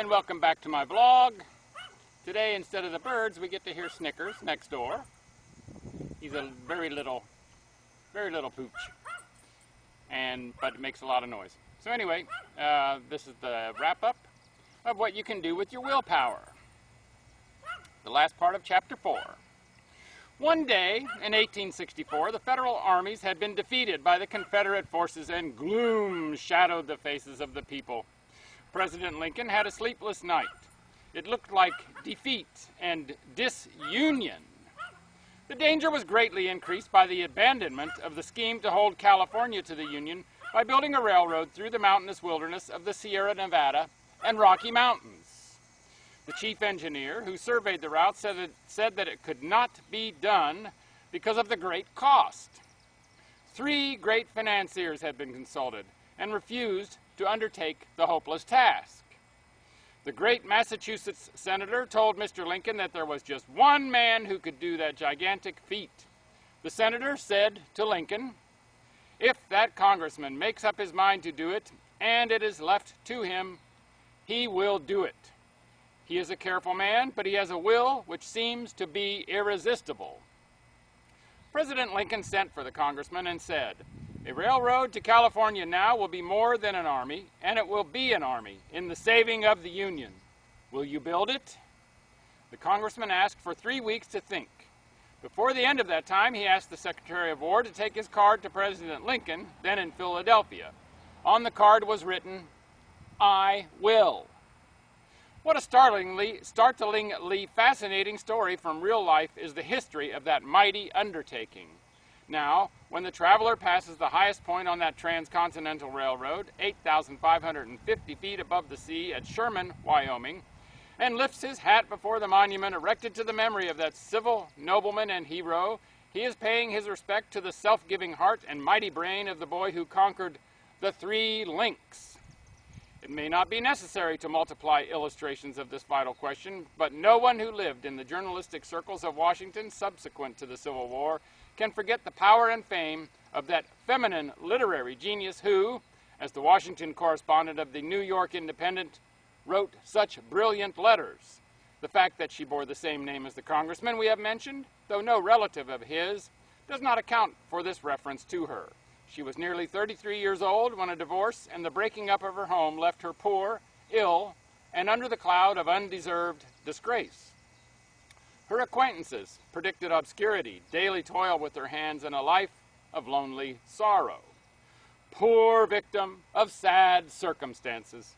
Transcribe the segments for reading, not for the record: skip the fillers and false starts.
and welcome back to my vlog. Today, instead of the birds, we get to hear Snickers next door. He's a very little pooch, but it makes a lot of noise. So anyway, this is the wrap-up of what you can do with your willpower. The last part of Chapter 4. One day in 1864, the Federal armies had been defeated by the Confederate forces and gloom shadowed the faces of the people. President Lincoln had a sleepless night. It looked like defeat and disunion. The danger was greatly increased by the abandonment of the scheme to hold California to the Union by building a railroad through the mountainous wilderness of the Sierra Nevada and Rocky Mountains. The chief engineer who surveyed the route said that it could not be done because of the great cost. 3 great financiers had been consulted and refused to undertake the hopeless task. The great Massachusetts senator told Mr. Lincoln that there was just one man who could do that gigantic feat. The senator said to Lincoln, "If that congressman makes up his mind to do it, and it is left to him, he will do it. He is a careful man, but he has a will which seems to be irresistible." President Lincoln sent for the congressman and said, "A railroad to California now will be more than an army, and it will be an army in the saving of the Union. Will you build it?" The congressman asked for 3 weeks to think. Before the end of that time, he asked the Secretary of War to take his card to President Lincoln, then in Philadelphia. On the card was written, "I will." What a startlingly fascinating story from real life is the history of that mighty undertaking. Now, when the traveler passes the highest point on that transcontinental railroad, 8,550 feet above the sea at Sherman, Wyoming, and lifts his hat before the monument erected to the memory of that civil nobleman and hero, he is paying his respect to the self-giving heart and mighty brain of the boy who conquered the 3 links. It may not be necessary to multiply illustrations of this vital question, but no one who lived in the journalistic circles of Washington subsequent to the Civil War can forget the power and fame of that feminine literary genius who, as the Washington correspondent of the New York Independent, wrote such brilliant letters. The fact that she bore the same name as the congressman we have mentioned, though no relative of his, does not account for this reference to her. She was nearly 33 years old when a divorce and the breaking up of her home left her poor, ill, and under the cloud of undeserved disgrace. Her acquaintances predicted obscurity, daily toil with her hands, and a life of lonely sorrow. Poor victim of sad circumstances.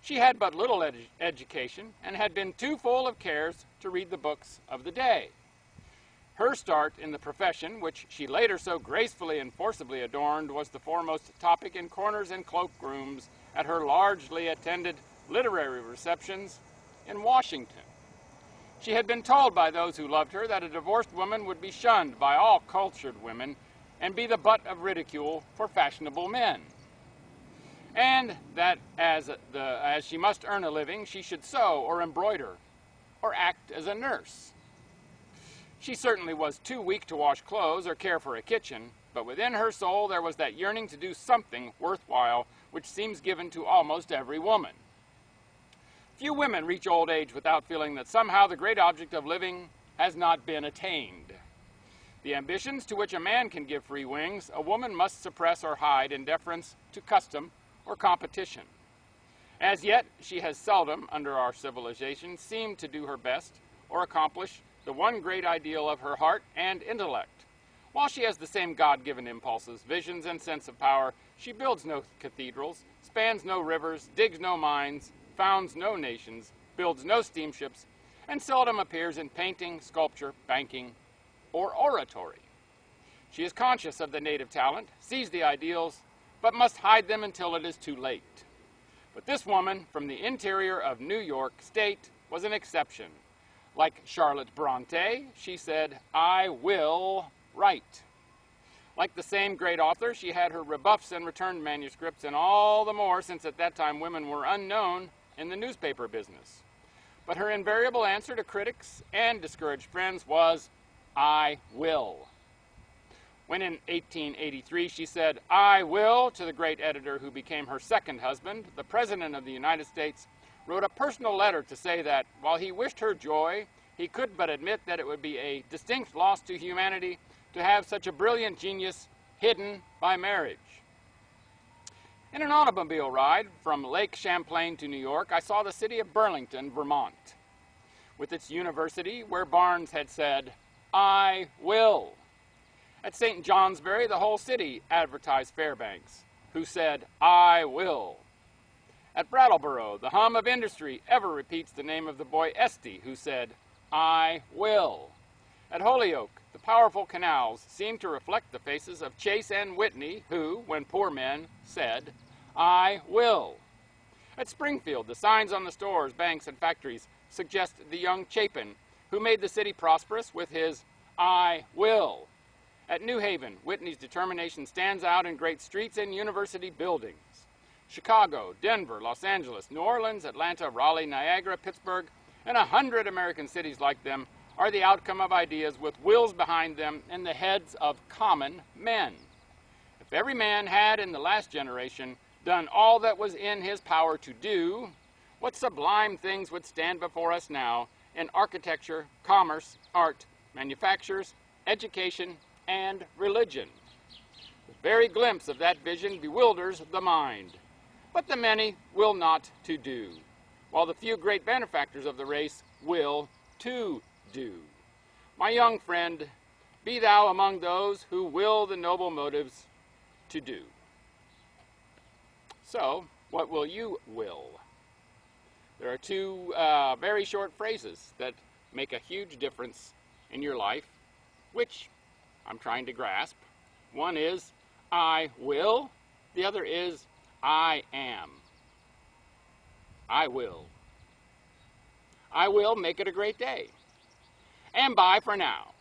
She had but little education and had been too full of cares to read the books of the day. Her start in the profession, which she later so gracefully and forcibly adorned, was the foremost topic in corners and cloakrooms at her largely attended literary receptions in Washington. She had been told by those who loved her that a divorced woman would be shunned by all cultured women and be the butt of ridicule for fashionable men, and that as she must earn a living, she should sew or embroider or act as a nurse. She certainly was too weak to wash clothes or care for a kitchen, but within her soul there was that yearning to do something worthwhile which seems given to almost every woman. Few women reach old age without feeling that somehow the great object of living has not been attained. The ambitions to which a man can give free wings, a woman must suppress or hide in deference to custom or competition. As yet, she has seldom, under our civilization, seemed to do her best or accomplish the one great ideal of her heart and intellect. While she has the same God-given impulses, visions, and sense of power, she builds no cathedrals, spans no rivers, digs no mines, founds no nations, builds no steamships, and seldom appears in painting, sculpture, banking, or oratory. She is conscious of the native talent, sees the ideals, but must hide them until it is too late. But this woman from the interior of New York State was an exception. Like Charlotte Bronte, she said, "I will write." Like the same great author, she had her rebuffs and returned manuscripts, and all the more since at that time women were unknown in the newspaper business. But her invariable answer to critics and discouraged friends was, "I will." When in 1883 she said, "I will," to the great editor who became her second husband, the President of the United States, wrote a personal letter to say that while he wished her joy, he could but admit that it would be a distinct loss to humanity to have such a brilliant genius hidden by marriage. In an automobile ride from Lake Champlain to New York, I saw the city of Burlington, Vermont, with its university where Barnes had said, "I will." At St. Johnsbury, the whole city advertised Fairbanks, who said, "I will." At Brattleboro, the hum of industry ever repeats the name of the boy Esty, who said, "I will." At Holyoke, the powerful canals seemed to reflect the faces of Chase and Whitney, who, when poor men, said, "I will." At Springfield, the signs on the stores, banks, and factories suggest the young Chapin, who made the city prosperous with his "I will." At New Haven, Whitney's determination stands out in great streets and university buildings. Chicago, Denver, Los Angeles, New Orleans, Atlanta, Raleigh, Niagara, Pittsburgh, and 100 American cities like them are the outcome of ideas with wills behind them in the heads of common men. If every man had in the last generation done all that was in his power to do, what sublime things would stand before us now in architecture, commerce, art, manufactures, education, and religion. The very glimpse of that vision bewilders the mind, but the many will not to do, while the few great benefactors of the race will to do. My young friend, be thou among those who will the noble motives to do. So, what will you will? There are two very short phrases that make a huge difference in your life, which I'm trying to grasp. One is, I will. The other is, I am. I will. I will. Make it a great day. And bye for now.